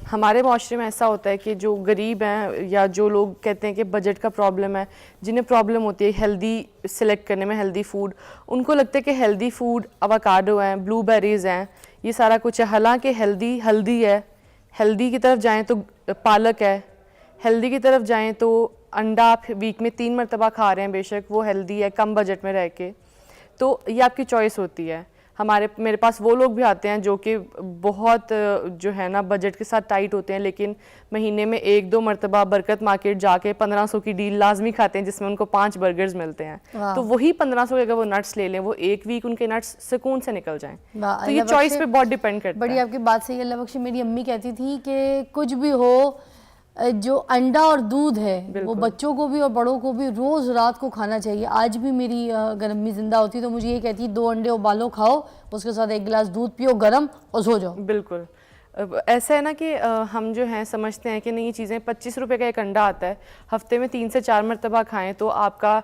हमारे माशरे में ऐसा होता है कि जो गरीब हैं या जो लोग कहते हैं कि बजट का प्रॉब्लम है, जिन्हें प्रॉब्लम होती है हेल्दी सिलेक्ट करने में, हेल्दी फूड, उनको लगता है कि हेल्दी फूड अवाकाडो हैं, ब्लूबेरीज़ हैं, ये सारा कुछ है। हालांकि हेल्दी हल्दी है, हेल्दी की तरफ जाएं तो पालक है, हेल्दी की तरफ जाएं तो अंडा आप वीक में 3 मरतबा खा रहे हैं, बेशक वो हेल्दी है कम बजट में रह के, तो ये आपकी चॉइस होती है। मेरे पास वो लोग भी आते हैं जो कि बहुत जो है ना बजट के साथ टाइट होते हैं, लेकिन महीने में 1-2 मरतबा बरकत मार्केट जाके 1500 की डील लाजमी खाते हैं, जिसमें उनको 5 बर्गर्स मिलते हैं। तो वही 1500 के अगर वो नट्स ले लें, वो एक वीक उनके नट्स सुकून से निकल जाएं। तो ये चॉइस पे बहुत डिपेंड करता है। बड़ी आपकी बात सही है अल्लाह बख्शे। मेरी अम्मी कहती थी कि कुछ भी हो, जो अंडा और दूध है वो बच्चों को भी और बड़ों को भी रोज़ रात को खाना चाहिए। आज भी मेरी अगर अम्मी जिंदा होती तो मुझे ये कहती 2 अंडे उबालो खाओ, उसके साथ 1 गिलास दूध पियो गरम और सो जाओ। बिल्कुल ऐसा है ना कि हम जो हैं समझते हैं कि नहीं ये चीज़ें 25 रुपये का एक अंडा आता है, हफ्ते में 3 से 4 मरतबा खाएं तो आपका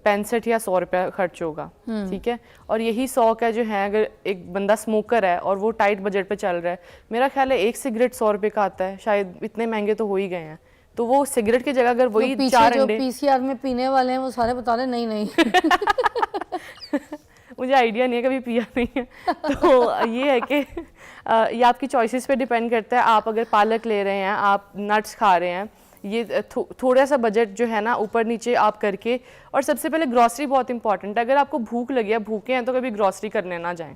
65 या 100 रुपया खर्च होगा, ठीक है। और यही 100 का जो है, अगर एक बंदा स्मोकर है और वो टाइट बजट पे चल रहा है, मेरा ख्याल है एक सिगरेट 100 रुपये का आता है, शायद इतने महंगे तो हो ही गए हैं। तो वो सिगरेट की जगह अगर वही 4 अंडे, पीसीआर में पीने वाले हैं वो सारे बता रहे नहीं नहीं मुझे आइडिया नहीं है, कभी पिया नहीं है। तो ये है कि ये आपकी चॉइसेस पे डिपेंड करता है। आप अगर पालक ले रहे हैं, आप नट्स खा रहे हैं, ये थोड़ा सा बजट जो है ना ऊपर नीचे आप करके। और सबसे पहले ग्रॉसरी बहुत इंपॉर्टेंट है। अगर आपको भूख लगी है, भूखे हैं, तो कभी ग्रॉसरी करने ना जाएं।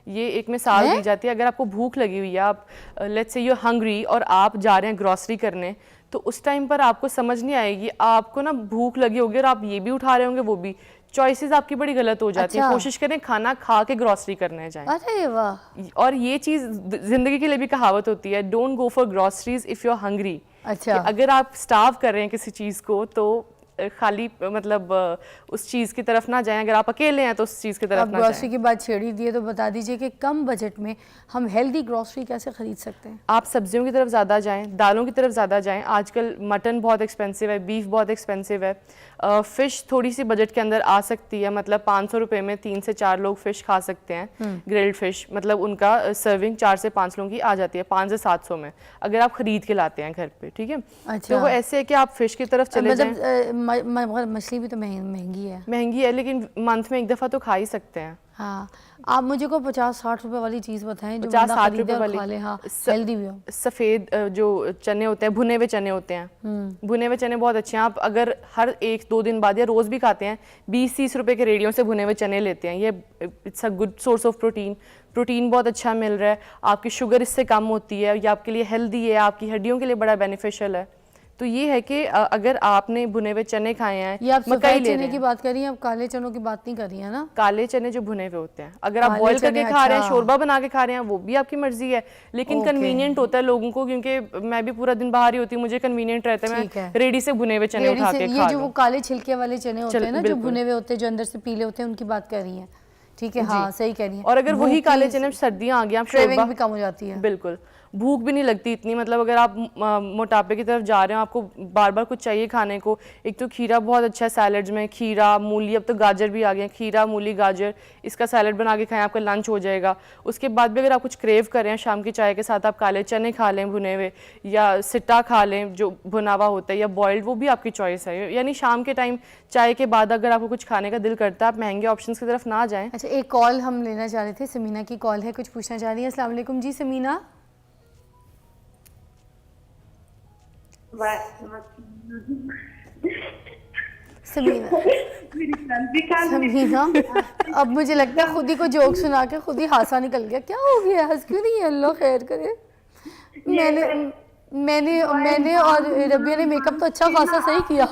ये एक मिसाल दी जाती है। अगर आपको भूख लगी हुई है, आप लेट्स से यू हंग्री और आप जा रहे हैं ग्रॉसरी करने, तो उस टाइम पर आपको समझ नहीं आएगी, आपको ना भूख लगी होगी और आप ये भी उठा रहे होंगे वो भी, चॉइसेस आपकी बड़ी गलत हो जाती है। कोशिश करें खाना खा के ग्रॉसरी करने जाएं। अरे वाह। और ये चीज़ जिंदगी के लिए भी कहावत होती है, don't go for groceries if you are hungry. अच्छा, अगर आप स्टार्व कर रहे हैं किसी चीज़ को तो खाली मतलब उस चीज़ की तरफ ना जाएं। अगर आप अकेले हैं तो उस चीज़ की तरफ ना जाएं। ग्रॉसरी की बात छेड़ी दी है तो बता दीजिए कि कम बजट में हम हेल्दी ग्रॉसरी कैसे खरीद सकते हैं? आप सब्जियों की तरफ ज़्यादा जाएं, दालों की तरफ ज़्यादा जाएं। आजकल मटन बहुत एक्सपेंसिव है, बीफ बहुत एक्सपेंसिव है। फ़िश थोड़ी सी बजट के अंदर आ सकती है, मतलब 500 रुपये में 3 से 4 लोग फ़िश खा सकते हैं। ग्रिल्ड फ़िश, मतलब उनका सर्विंग 4 से 5 लोगों की आ जाती है 5 से 700 में, अगर आप ख़रीद के लाते हैं घर पे, ठीक है। अच्छा। तो वो ऐसे है कि आप फ़िश की तरफ चले जाएं। मछली भी तो महंगी है। महंगी है, लेकिन मंथ में एक दफ़ा तो खा ही सकते हैं। हाँ, आप मुझे को 50-60 रुपए वाली चीज़ बताएं जो 50-60 रुपए वाली खा ले। हाँ, हेल्दी भी हो। सफ़ेद जो चने होते हैं, भुने हुए चने होते हैं, भुने हुए चने बहुत अच्छे हैं। आप अगर हर 1-2 दिन बाद या रोज़ भी खाते हैं, 20-30 रुपए के रेडियो से भुने हुए चने लेते हैं, ये it's a good source of protein बहुत अच्छा मिल रहा है। आपकी शुगर इससे कम होती है, ये आपके लिए हेल्दी है, आपकी हड्डियों के लिए बड़ा बेनिफिशियल है। तो ये है कि अगर आपने भुने हुए चने खाए हैं, ये आप सफेद चने की बात कर रही हैं, आप काले चनों की बात नहीं कर रही हैं ना? काले चने जो भुने हुए होते हैं, अगर आप बॉईल करके खा रहे हैं, शोरबा बना के खा रहे हैं, वो भी आपकी मर्जी है। लेकिन कन्वीनियंट होता है लोगों को, क्योंकि मैं भी पूरा दिन बाहर ही होती हूँ, मुझे कन्वीनियंट रहता है मैं रेडी से भुने हुए चने उठा के खा लूं। ये जो वो काले छिलके वाले चने होते हैं ना, जो भुने हुए होते हैं, जो अंदर से पीले होते हैं, उनकी बात कर रही हैं, ठीक है। हाँ, सही कह रही हैं। और अगर वही काले चने, सर्दियां आ गई, आप शोरबा भी कम हो जाती है, बिल्कुल भूख भी नहीं लगती इतनी। मतलब अगर आप मोटापे की तरफ जा रहे हो, आपको बार बार कुछ चाहिए खाने को, एक तो खीरा बहुत अच्छा है सैलड्स में, खीरा मूली, अब तो गाजर भी आ गए, खीरा मूली गाजर, इसका सैलड बना के खाएं, आपका लंच हो जाएगा। उसके बाद भी अगर आप कुछ क्रेव कर रहे हैं शाम की चाय के साथ, आप काले चने खा लें भुने हुए, या सिट्टा खा लें जो भुना हुआ होता है, या बॉइल्ड, वो भी आपकी चॉइस है। यानी शाम के टाइम चाय के बाद अगर आपको कुछ खाने का दिल करता है, आप महंगे ऑप्शंस की तरफ ना जाएं। अच्छा, एक कॉल हम लेना चाह रहे थे, समीना की कॉल है, कुछ पूछना चाह रही है। अस्सलाम वालेकुम जी समीना। समीना, अब मुझे लगता है खुद ही को जोक सुना के खुद ही हासा निकल गया। क्या हो गया, हंस क्यों नहीं है? अल्लाह खैर करे। मैंने और रबिया ने मेकअप तो अच्छा खासा सही किया।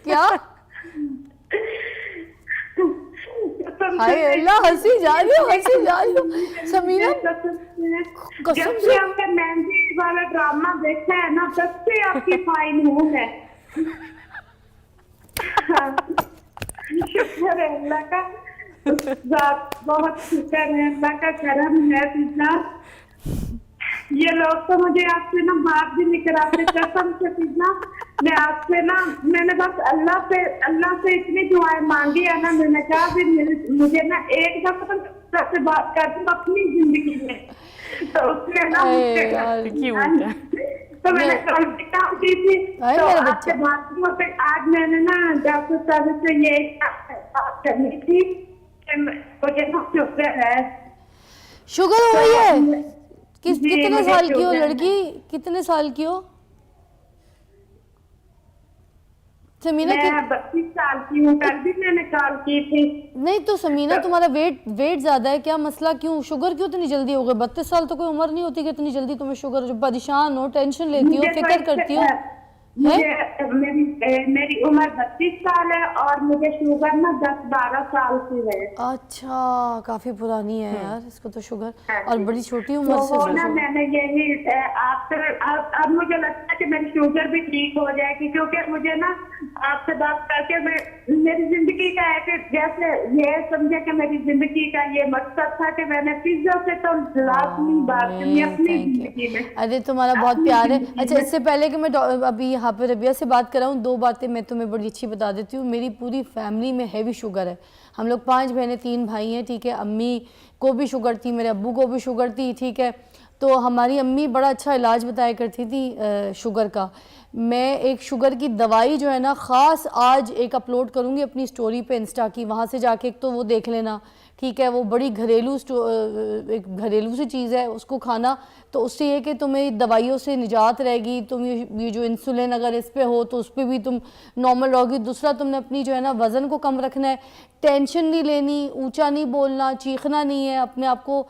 क्या? हाय अल्लाह, हंसी जा रही हो समीना, कसम से। हमने मेहंदी वाला ड्रामा देखा है ना, तब से आपकी फाइन हूँ है। शुक्र है अल्लाह का, बहुत शुक्र है अल्लाह का, करम है पिता। ये लोग तो मुझे आपसे ना बात भी नहीं कराते, कसम से पिता। मैं आपसे ना, मैंने बस अल्लाह से इतनी दुआएं मांगी है ना, मैंने कहा भी मुझे ना एक दफा से बात कर दूं अपनी जिंदगी में, तो उसने ना अरे मुझसे यार, क्यूट है। तो मैंने कल भी काम की थी। अरे तो मेरा आपसे बच्चा। बात हुआ, फिर आज मैंने ना डॉक्टर साहब से ये बात करनी थी कि मुझे ना शुगर है। शुगर हो रही है? जी, कितने मुझे साल की हो शुगर है। लड़की, कितने साल की हो समीना? मैं 32 साल की हूँ। कल भी मैंने कॉल की थी। नहीं तो समीना, तुम्हारा वेट ज्यादा है, क्या मसला? क्यों शुगर क्यों इतनी जल्दी हो गई? 32 साल तो कोई उम्र नहीं होती कि इतनी जल्दी तुम्हें शुगर। जो परेशान हो, टेंशन लेती हो, मुझे फिक्र करती हो, है? मेरी उम्र 32 साल है और मुझे शुगर ना 10-12 साल की है। अच्छा, काफी पुरानी है यार इसको तो शुगर, हाँ और जी। बड़ी छोटी तो उम्र से वो ना शुगर। मैंने यही आपसे अब मुझे लगता है कि मेरी शुगर भी ठीक हो जाएगी, क्योंकि मुझे ना आपसे बात करके मेरी जिंदगी का है कि जैसे ये समझे कि मेरी जिंदगी का ये मकसद था कि मैंने पिज्जा से तो लाजमी बात करनी अपनी थैंक यू। जिंदगी में। अरे तुम्हारा बहुत अपनी प्यार है। जिंदगी अच्छा, में। इससे पहले कि मैं अभी यहाँ पे रबिया से बात कराऊँ, दो बातें मैं तुम्हें बड़ी अच्छी बता देती हूँ। मेरी पूरी फैमिली में हैवी शुगर है। हम लोग 5 बहनें 3 भाई हैं, ठीक है। अम्मी को भी शुगर थी, मेरे अब्बू को भी शुगर थी, ठीक है। तो हमारी अम्मी बड़ा अच्छा इलाज बताया करती थी शुगर का। मैं एक शुगर की दवाई जो है ना, ख़ास आज एक अपलोड करूँगी अपनी स्टोरी पे इंस्टा की, वहाँ से जाके एक तो वो देख लेना, ठीक है। वो बड़ी एक घरेलू सी चीज़ है, उसको खाना तो उससे ये कि तुम्हें दवाइयों से निजात रहेगी। तुम ये जो इंसुलिन अगर इस पे हो तो उस पर भी तुम नॉर्मल रहोगी। दूसरा, तुमने अपनी जो है ना वज़न को कम रखना है, टेंशन नहीं लेनी, ऊंचा नहीं बोलना, चीखना नहीं है, अपने आप को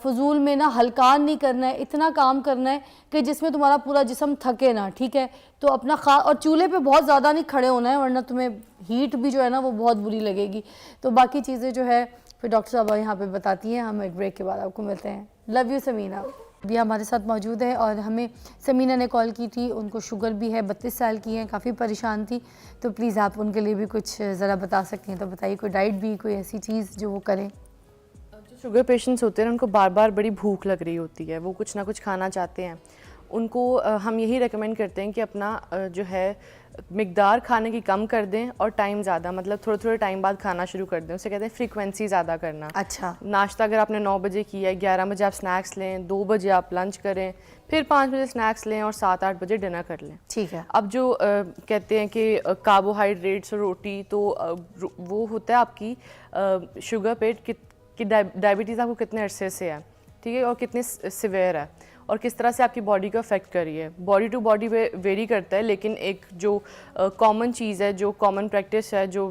फजूल में ना हलकान नहीं करना है। इतना काम करना है कि जिसमें तुम्हारा पूरा जिस्म थके ना, ठीक है। तो अपना और चूल्हे पे बहुत ज़्यादा नहीं खड़े होना है, वरना तुम्हें हीट भी जो है ना वो बहुत बुरी लगेगी। तो बाकी चीज़ें जो है फिर डॉक्टर साहब यहाँ पे बताती हैं। हम एक ब्रेक के बाद आपको मिलते हैं। Love you Samina. अभी हमारे साथ मौजूद है और हमें समीना ने कॉल की थी, उनको शुगर भी है, 32 साल की हैं, काफ़ी परेशान थी। तो प्लीज़ आप उनके लिए भी कुछ ज़रा बता सकती हैं तो बताइए, कोई डाइट भी, कोई ऐसी चीज़ जो वो करें। जो शुगर पेशेंट्स होते हैं उनको बार बार बड़ी भूख लग रही होती है, वो कुछ ना कुछ खाना चाहते हैं। उनको हम यही रेकमेंड करते हैं कि अपना जो है मिकदार खाने की कम कर दें और टाइम ज़्यादा, मतलब थोड़े थोड़े टाइम बाद खाना शुरू कर दें। उसे कहते हैं फ्रीक्वेंसी ज़्यादा करना। अच्छा। नाश्ता अगर आपने 9 बजे किया है, 11 बजे आप स्नैक्स लें, 2 बजे आप लंच करें, फिर 5 बजे स्नैक्स लें और 7-8 बजे डिनर कर लें। ठीक है। अब जो कहते हैं कि कार्बोहाइड्रेट्स और रोटी, तो वो होता है आपकी शुगर पे कि डायबिटीज़ आपको कितने अरसे से है, ठीक है, और कितनी सिवियर है और किस तरह से आपकी बॉडी को अफेक्ट कर रही है। बॉडी टू बॉडी वेरी करता है, लेकिन एक जो कॉमन चीज़ है, जो कॉमन प्रैक्टिस है, जो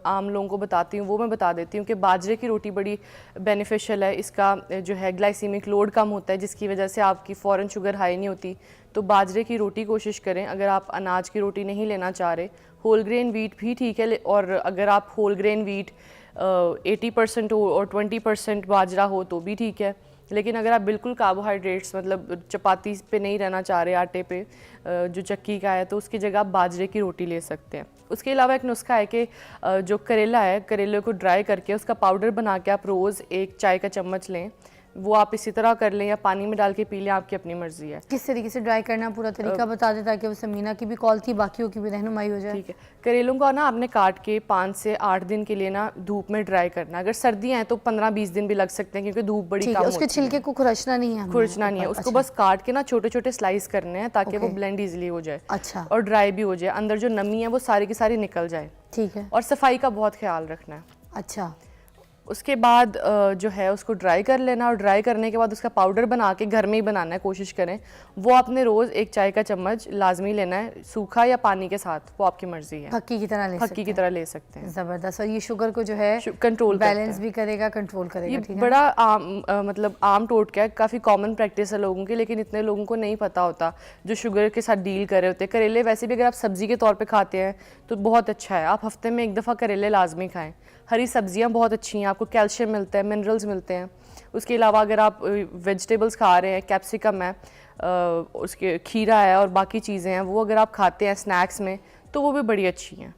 आम लोगों को बताती हूँ वो मैं बता देती हूँ कि बाजरे की रोटी बड़ी बेनिफिशियल है। इसका जो है ग्लाइसीमिक लोड कम होता है, जिसकी वजह से आपकी फ़ौरन शुगर हाई नहीं होती। तो बाजरे की रोटी कोशिश करें। अगर आप अनाज की रोटी नहीं लेना चाह रहे, होल ग्रेन वीट भी ठीक है, और अगर आप होल ग्रेन वीट 80% हो और 20% बाजरा हो तो भी ठीक है। लेकिन अगर आप बिल्कुल कार्बोहाइड्रेट्स, मतलब चपाती पे नहीं रहना चाह रहे, आटे पे जो चक्की का है, तो उसकी जगह आप बाजरे की रोटी ले सकते हैं। उसके अलावा एक नुस्खा है कि जो करेला है, करेले को ड्राई करके उसका पाउडर बना के आप रोज़ 1 चाय का चम्मच लें। वो आप इसी तरह कर लें या पानी में डाल के पी लें, आपकी अपनी मर्जी है। किस तरीके से ड्राई करना, पूरा तरीका बता दें ताकि वो समीना की भी कॉल थी, बाकियों की भी रहनुमाई हो जाए। ठीक है। करेलों को ना आपने काट के 5 से 8 दिन के लिए ना धूप में ड्राई करना। अगर सर्दियाँ हैं तो 15-20 दिन भी लग सकते हैं, क्योंकि धूप बड़ी ठीक कम है। होती उसके है। छिलके को खुरचना नहीं है, खुरचना नहीं है उसको, बस काट के ना छोटे छोटे स्लाइस करने हैं ताकि वो ओके। ब्लेंड इजीली हो जाए। अच्छा। और ड्राई भी हो जाए, अंदर जो नमी है वो सारी की सारी निकल जाए। ठीक है। और सफाई का बहुत ख्याल रखना है। अच्छा। उसके बाद जो है उसको ड्राई कर लेना, और ड्राई करने के बाद उसका पाउडर बना के घर में ही बनाना है, कोशिश करें। वो आपने रोज़ 1 चाय का चम्मच लाजमी लेना है, सूखा या पानी के साथ, वो आपकी मर्जी है। फक्की की तरह ले सकते फक्की की तरह ले सकते हैं। ज़बरदस्त। और ये शुगर को जो है कंट्रोल बैलेंस भी करेगा, कंट्रोल करेगा। ये ठीक है। बड़ा आम मतलब आम टोटका है, काफ़ी कॉमन प्रैक्टिस है लोगों की, लेकिन इतने लोगों को नहीं पता होता जो शुगर के साथ डील कर रहे होते हैं। करेले वैसे भी अगर आप सब्ज़ी के तौर पे खाते हैं तो बहुत अच्छा है, आप हफ्ते में 1 दफ़ा करेले लाजमी खाएं। हरी सब्जियां बहुत अच्छी हैं, आपको कैल्शियम मिलता है, मिनरल्स मिलते हैं। उसके अलावा अगर आप वेजिटेबल्स खा रहे हैं, कैप्सिकम है, उसके खीरा है और बाकी चीज़ें हैं, वो अगर आप खाते हैं स्नैक्स में तो वो भी बड़ी अच्छी हैं।